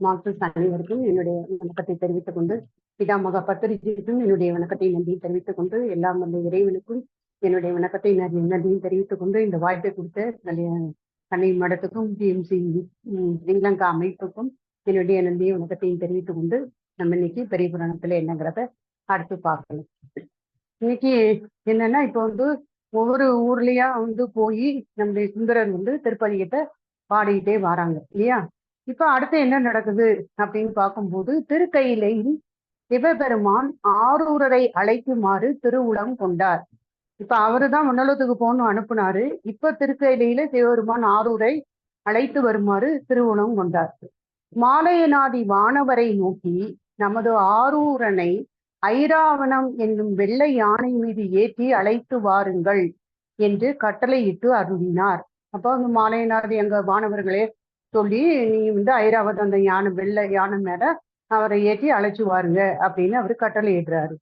Marxist அனைவருக்கும் என்னுடைய வணக்கத்தை தெரிவித்துக் கொண்டு, பிதாமக பத்திரிகைக்கும் என்னுடைய வணக்கத்தை நன்றியை தெரிவித்துக் கொண்டு, எல்லாம் வந்த இறைவனுக்கும் என்னுடைய வணக்கத்தை நன்றியும் தெரிவித்துக் கொண்டு, இந்த வாய்ப்பை கொடுத்த கண்ணை மடத்துக்கும் டிஎம்சி ஸ்ரீலங்கா அமைப்புக்கும் என்னுடைய நன்றியை வணக்கத்தையும் தெரிவித்துக் கொண்டு, நம்ம இன்னைக்கு பெரிய புராணத்துல என்னங்கிறத அடுத்து பார்க்கலாம். இன்னைக்கு என்னன்னா, இப்போ ஒவ்வொரு ஊர்லயா போய் நம்முடைய சுந்தரர் திருப்பதிகத்தை பாடிக்கிட்டே வராங்க இல்லையா. இப்ப அடுத்து என்ன நடக்குது அப்படின்னு பார்க்கும்போது, திருக்கையிலையில் சிவபெருமான் ஆரூரரை அழைக்குமாறு திருவுளம் கொண்டார். இப்ப அவருதான் மண்டலத்துக்கு போகணும் அனுப்புனாரு. இப்ப திருக்கையிலையில சிவபெருமான் ஆரூரை அழைத்து வருமாறு திருவுளம் கொண்டார். மாலையநாதி வானவரை நோக்கி நமது ஆரூரனை ஐராவணம் என்னும் வெள்ளை யானை மீது ஏற்றி அழைத்து வாருங்கள் என்று கட்டளையிட்டு அருளினார். அப்போ மாலையநாதி அங்க வானவர்களே சொல்லி, நீ ஐராவதம் அந்த யானை வெள்ளை யானை மேல அவரை ஏற்றி அழைச்சு வாருங்க அப்படின்னு அவரு கட்டளையிடுறாரு.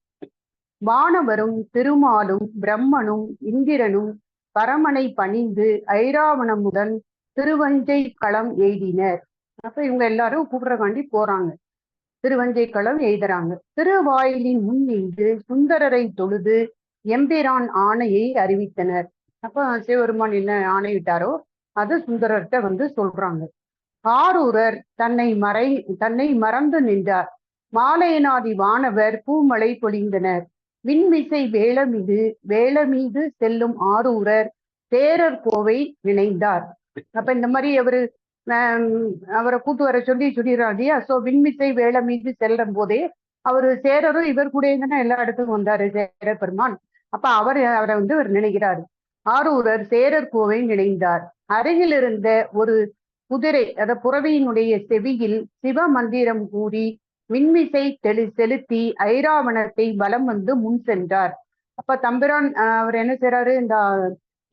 வானவரும் திருமாலும் பிரம்மனும் இந்திரனும் பரமனை பணிந்து ஐராவணமுடன் திருவஞ்சை களம் எய்தினர். அப்ப இவங்க எல்லாரும் கூப்பிடுறக்காண்டி போறாங்க, திருவஞ்சை களம் எய்துறாங்க. திருவாயிலின் முன் நின்று சுந்தரரை தொழுது எம்பிரான் ஆணையை அறிவித்தனர். அப்ப சிவபெருமான் என்ன ஆணையிட்டாரோ அது சுந்தரர்கிட்ட சொல்றாங்க. ஆரூரர் தன்னை மறந்து நின்றார். மாலையநாதி வானவர் பூமழை பொழிந்தனர். விண்மிசை வேளமீது செல்லும் ஆரூரர் தேரர் கோவை நினைந்தார். அப்ப இந்த மாதிரி அவரை கூட்டு வர சொல்லிடுறாங்க. சோ விண்மிசை வேள மீது செல்லும் போதே அவரு சேரரும் இவர் கூட எல்லா இடத்துக்கும் வந்தாரு சேர பெருமான். அப்ப அவரை அவர் நினைக்கிறாரு. ஆரூரர் சேரர் கோவை நினைந்தார். அருகில் இருந்த ஒரு குதிரை புறவியினுடைய செவியில் சிவ மந்திரம் கூறி மின்மிசை செலுத்தி ஐராவணத்தை வலம் முன் சென்றார். அப்ப தம்பிரான் அவர் என்ன செய்யறாரு, இந்த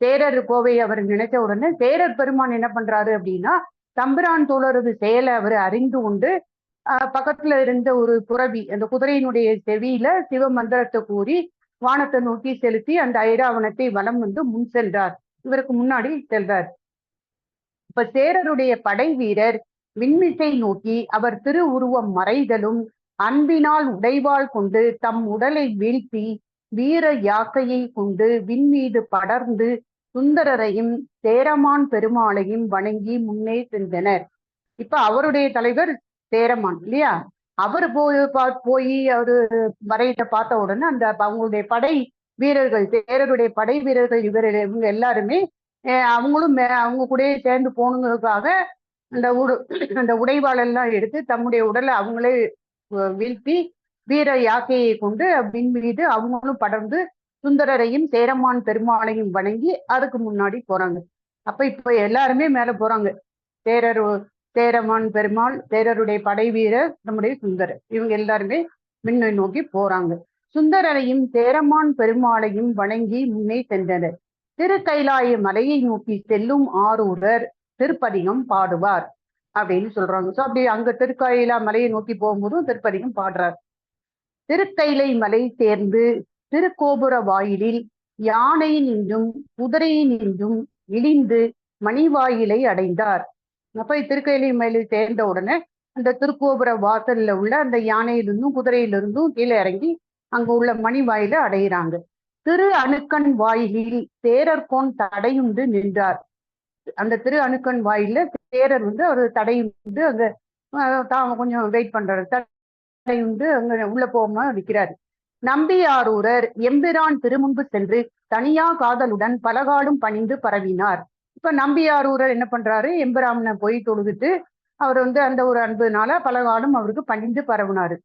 சேரர் கோவை அவர் நினைச்ச உடனே சேரர் பெருமான் என்ன பண்றாரு அப்படின்னா, தம்பிரான் தோழரது செயலை அவர் அறிந்து கொண்டு பக்கத்துல இருந்த ஒரு புறவி அந்த குதிரையினுடைய செவியில சிவ மந்திரத்தை கூறி வானத்தை நோக்கி செலுத்தி அந்த ஐராவணத்தை வலம் முன் சென்றார். இவருக்கு முன்னாடி செல்றார். இப்ப சேரருடைய படை வீரர் விண்மிசை நோக்கி அவர் திரு உருவம் மறைதலும் அன்பினால் உடைவாள் கொண்டு தம் உடலை வீழ்த்தி வீர யாக்கையை கொண்டு விண்மீது படர்ந்து சுந்தரரையும் சேரமான் பெருமாளையும் வணங்கி முன்னே சென்றனர். இப்ப அவருடைய தலைவர் சேரமான் இல்லையா, அவர் போய் அவரு மறையிட்ட பார்த்த உடனே அந்த அவங்களுடைய படை வீரர்கள், சேரருடைய படை வீரர்கள் இவங்க எல்லாருமே அவங்களும் அவங்க கூட சேர்ந்து போகணுங்கிறதுக்காக அந்த உடைவாளெல்லாம் எடுத்து தம்முடைய உடலை அவங்களே வீழ்த்தி வீர யாக்கையை கொண்டு விண்மீது அவங்களும் படர்ந்து சுந்தரரையும் சேரமான் பெருமாளையும் வணங்கி அதுக்கு முன்னாடி போறாங்க. அப்ப இப்ப எல்லாருமே மேல போறாங்க. சேரமான் பெருமாள், சேரருடைய படை வீரர், நம்முடைய சுந்தரர், இவங்க எல்லாருமே விண்ணை நோக்கி போறாங்க. சுந்தரரையும் சேரமான் பெருமாளையும் வணங்கி முன்னே சென்றனர். திருக்கைலாய மலையை நோக்கி செல்லும் ஆரூரர் திருப்பதிகம் பாடுவார் அப்படின்னு சொல்றாங்க. சோ அப்படி அங்க திருக்கைலா மலையை நோக்கி போகும்போதும் திருப்பதிகம் பாடுறார். திருக்கைலை மலை சேர்ந்து திருக்கோபுர வாயிலில் யானை நின்றும் குதிரையை நின்றும் இழிந்து மணிவாயிலை அடைந்தார். அப்ப திருக்கைலை மலை சேர்ந்த உடனே அந்த திருக்கோபுர வாசல்ல உள்ள அந்த யானையிலிருந்தும் குதிரையிலிருந்தும் கீழே இறங்கி அங்க உள்ள மணிவாயில அடைகிறாங்க. திரு அணுக்கன் வாயிலில் தேரர்கோன் தடையுண்டு நின்றார். அந்த திரு அணுக்கன் வாயில தேரர் அவர் தடையுண்டு அங்க கொஞ்சம் வெயிட் பண்றாரு. தடையுண்டு அங்க உள்ள போகாம நிற்கிறாரு. நம்பியாரூரர் எம்பிரான் திருமுன்பு சென்று தனியா காதலுடன் பலகாலும் பணிந்து பரவினார். இப்ப நம்பியாரூரர் என்ன பண்றாரு, எம்பிராமனை போய் தொழுதுட்டு அவர் அந்த ஒரு அன்புனால பலகாலும் அவருக்கு பணிந்து பரவினாரு.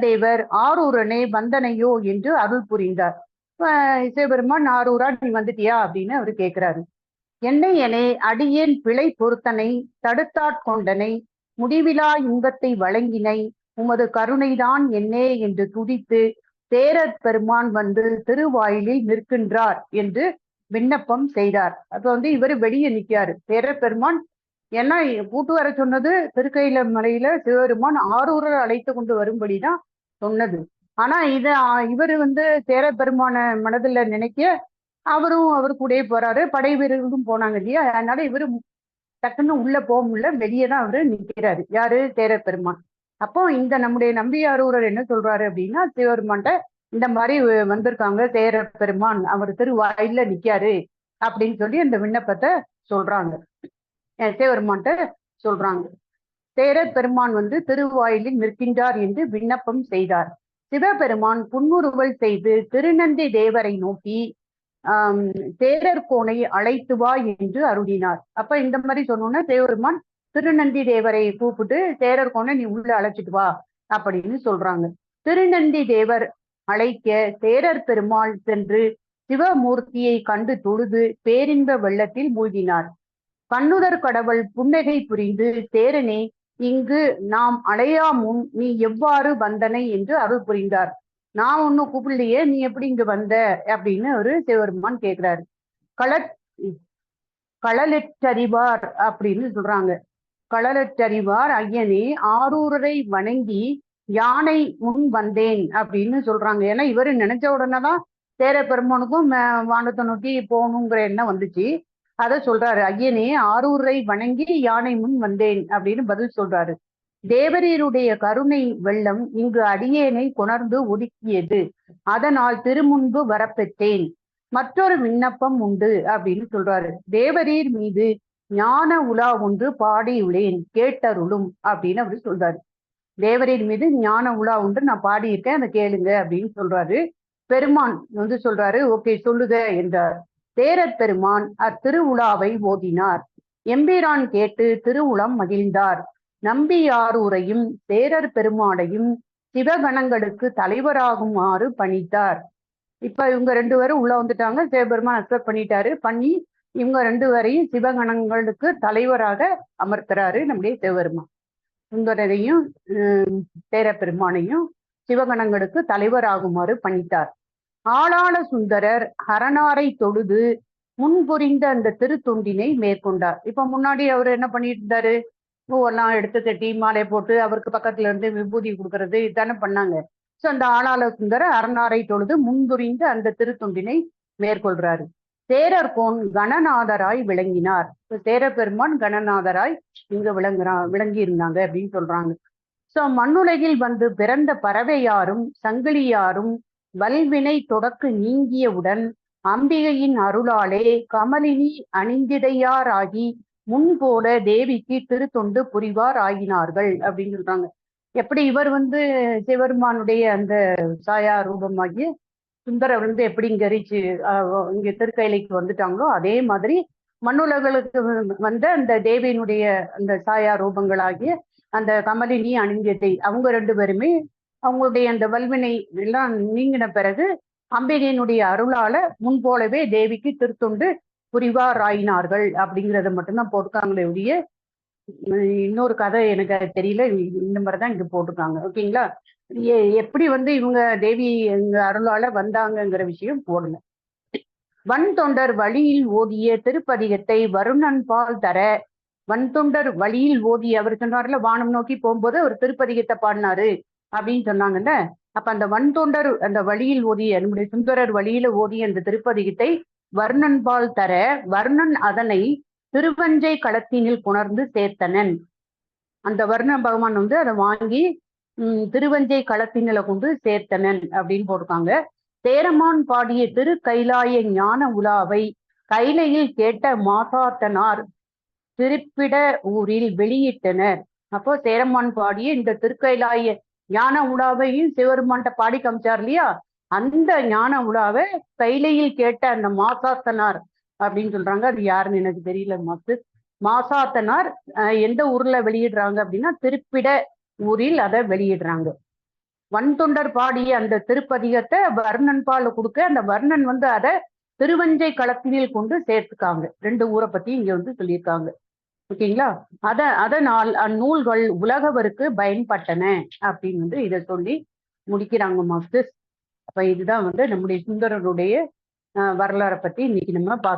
தேவர் ஆரூரனே வந்தனையோ என்று அருள் புரிந்தார். சிவபெருமான், ஆரூரா நீ வந்துட்டியா அப்படின்னு அவரு கேட்கிறாரு. என்னை அடியேன் பிழை பொருத்தனை தடுத்தாட்கொண்டனை முடிவிலா இன்பத்தை வழங்கினை உமது கருணைதான் என்னே என்று துடித்து சேரர் பெருமான் திருவாயிலில் நிற்கின்றார் என்று விண்ணப்பம் செய்தார். அப்ப இவர் வெளியே நிற்காரு சேரர் பெருமான். ஏன்னா கூட்டு வர சொன்னது திருக்கையில மலையில சிவபெருமான் ஆரூரர் அழைத்து கொண்டு வரும்படிதான் சொன்னது. ஆனா இவர் சேர பெருமான மனதில் நினைக்க அவரும் அவர் கூட போறாரு, படை வீரர்களும் போனாங்க இல்லையா. அதனால இவரு டக்குன்னு உள்ள போக முடியல, வெளியே தான் அவரு நிக்கிறாரு. யாரு? சேரர் பெருமான். அப்போ இந்த நம்முடைய நம்பியாரூரர் என்ன சொல்றாரு அப்படின்னா, சிவபெருமான்ட்ட இந்த மாதிரி வந்திருக்காங்க சேரர் பெருமான், அவர் திருவாயில நிக்காரு அப்படின்னு சொல்லி அந்த விண்ணப்பத்தை சொல்றாங்க. சிவபெருமான்ட்ட சொல்றாங்க. சேரர் பெருமான் திருவாயிலில் நிற்கின்றார் என்று விண்ணப்பம் செய்தார். சிவபெருமான் புன்முறுவல் செய்து திருநந்தி தேவரை நோக்கி சேரர் கோனை அழைத்து வா என்று அருளினார். அப்ப இந்த மாதிரி சொன்னோன்னா சிவபெருமான் திருநந்தி தேவரை கூப்பிட்டு சேரர் கோனை நீ உள்ள அழைச்சிட்டு வா அப்படின்னு சொல்றாங்க. திருநந்தி தேவர் அழைக்க சேரர் பெருமாள் சென்று சிவமூர்த்தியை கண்டு தொழுது பேரின்ப வெள்ளத்தில் மூழ்கினார். கண்ணுதர் கடவுள் புன்னகை புரிந்து, சேரனே, இங்கு நாம் அழையா முன் நீ எவ்வாறு வந்தனை என்று அருள் புரிந்தார். நான் ஒன்னும் கூப்பிடலையே, நீ எப்படி இங்க வந்த அப்படின்னு ஒரு சிவபெருமான் கேட்கிறாரு. களலெற்றறிவார் அப்படின்னு சொல்றாங்க. களலெற்றறிவார் ஐயனே, ஆரூரரை வணங்கி யானை முன் வந்தேன் அப்படின்னு சொல்றாங்க. ஏன்னா இவரு நினைச்ச உடனேதான் சேர பெருமானுக்கும் வானத்தை நோக்கி போகணுங்கிற எண்ணம் வந்துச்சு. அதை சொல்றாரு. ஐயனே, ஆரூரை வணங்கி யானை முன் வந்தேன் அப்படின்னு பதில் சொல்றாரு. தேவரீருடைய கருணை வெள்ளம் இங்கு அடியேனை கொணர்ந்து ஒதுக்கியது, அதனால் திருமுன்பு வரப்பெற்றேன். மற்றொரு விண்ணப்பம் உண்டு அப்படின்னு சொல்றாரு. தேவரீர் மீது ஞான உலா ஒன்று பாடியுள்ளேன், கேட்டருளும் அப்படின்னு அவரு சொல்றாரு. தேவரீர் மீது ஞான உலா ஒன்று நான் பாடியிருக்கேன், அதை கேளுங்க அப்படின்னு சொல்றாரு. பெருமான் சொல்றாரு, ஓகே சொல்லுக என்றார். சேரர் பெருமான் அத்திருவுலாவை ஓதினார். எம்பிரான் கேட்டு திருவுளம் மகிழ்ந்தார். நம்பியாரூரையும் சேரர் பெருமானையும் சிவகணங்களுக்கு தலைவராகுமாறு பணித்தார். இப்ப இவங்க 2 பேரும் உள்ள வந்துட்டாங்க. சிவபெருமான் அக்செப்ட் பண்ணிட்டாரு. பண்ணி இவங்க 2 பேரையும் சிவகணங்களுக்கு தலைவராக அமர்த்துறாரு நம்முடைய சிவபெருமான். சுந்தரரையும் சேரர் பெருமானையும் சிவகணங்களுக்கு தலைவராகுமாறு பணித்தார். ஆளாள சுந்தரர் ஹரனாரை தொழுது முன்புரிந்த அந்த திருத்தொண்டினை மேற்கொண்டார். இப்ப முன்னாடி அவர் என்ன பண்ணிட்டு இருந்தாரு? பூவெல்லாம் எடுத்து கட்டி மாலை போட்டு அவருக்கு பக்கத்துல இருந்து விபூதி கொடுக்கறது இதுதானே பண்ணாங்க. சோ அந்த ஆளாள சுந்தரர் ஹரனாரை தொழுது முன்புரிந்த அந்த திருத்தொண்டினை மேற்கொள்றாரு. சேரர் கோன் கணநாதராய் விளங்கினார். சேர பெருமான் கணநாதராய் இங்க விளங்கி இருந்தாங்க அப்படின்னு சொல்றாங்க. சோ மண்ணுலகில் பிறந்த பறவையாரும் சங்கிலியாரும் வல்வினை தொடக்கு நீங்கியவுடன் அம்பிகையின் அருளாலே கமலினி அணிந்திடையாராகி முன்போல தேவிக்கு திருத்தொண்டு புரிவார் ஆகினார்கள் அப்படின்னு சொல்றாங்க. எப்படி இவர் சிவபெருமானுடைய அந்த சாயா ரூபமாகிய சுந்தரர் எப்படி இங்க இங்க திருக்கைலைக்கு வந்துட்டாங்களோ அதே மாதிரி மண்ணுலகளுக்கு வந்த அந்த தேவியினுடைய அந்த சாயா ரூபங்களாகிய அந்த கமலினி அணிந்தியதை அவங்க 2 பேருமே அவங்களுடைய அந்த வல்வினை எல்லாம் நீங்கின பிறகு அம்பிகையினுடைய அருளால முன்போலவே தேவிக்கு திருத்தொண்டு புரிவார் ஆயினார்கள் அப்படிங்கிறத மட்டும்தான் போட்டிருக்காங்களே ஒழிய இன்னொரு கதை எனக்கு தெரியல. இந்த மாதிரிதான் இங்க போட்டிருக்காங்க. ஓகேங்களா? எப்படி இவங்க தேவி எங்க அருளால வந்தாங்கங்கிற விஷயம் போடல. வன் தொண்டர் வழியில் ஓதிய திருப்பதிகத்தை வருணன் பால் தர, வன் தொண்டர் வழியில் ஓதிய அவர் சொன்னார்ல, வானம் நோக்கி போகும்போது ஒரு திருப்பதிகத்தை பாடினாரு அப்படின்னு சொன்னாங்கல்ல. அப்ப அந்த வன் தொண்டர் அந்த வழியில் ஓதிய நம்முடைய சுந்தரர் வழியில ஓதிய அந்த திருப்பதிகத்தை வர்ணன் பால் தர, வர்ணன் அதனை திருவஞ்சை களத்தினில் புணர்ந்து சேர்த்தனன். அந்த வர்ண பகவான் அதை வாங்கி திருவஞ்சை களத்தினில கொண்டு சேர்த்தனன் அப்படின்னு போட்டிருக்காங்க. சேரமான் பாடிய திரு கைலாய ஞான உலாவை கைலையில் கேட்ட மாசாத்தனார் திருப்பிட ஊரில் வெளியிட்டனர். அப்போ சேரமான் பாடிய இந்த திருக்கைலாய ஞான உலாவையும் சிவபெருமான்ட்ட பாடி காமிச்சார் இல்லையா, அந்த ஞான உலாவை கைலையில் கேட்ட அந்த மாசாத்தனார் அப்படின்னு சொல்றாங்க. அது யாருன்னு எனக்கு தெரியல. மாசாத்தனார் எந்த ஊர்ல வெளியிடுறாங்க அப்படின்னா திருப்பிட ஊரில் அதை வெளியிடுறாங்க. வன் தொண்டர் பாடிய அந்த திருப்பதிகத்தை வர்ணன் பால் கொடுக்க அந்த வர்ணன் அதை திருவஞ்சை களத்தினில் கொண்டு சேர்த்துக்காங்க. 2 ஊரை பத்தி இங்க சொல்லியிருக்காங்க. ஓகேங்களா? அதனால் அந்நூல்கள் உலகவருக்கு பயன்பட்டன அப்படின்னு இதை சொல்லி முடிக்கிறாங்க மாஸ்டர்ஸ். அப்ப இதுதான் நம்முடைய சுந்தரருடைய வரலாறை பத்தி இன்னைக்கு நம்ம பார்த்து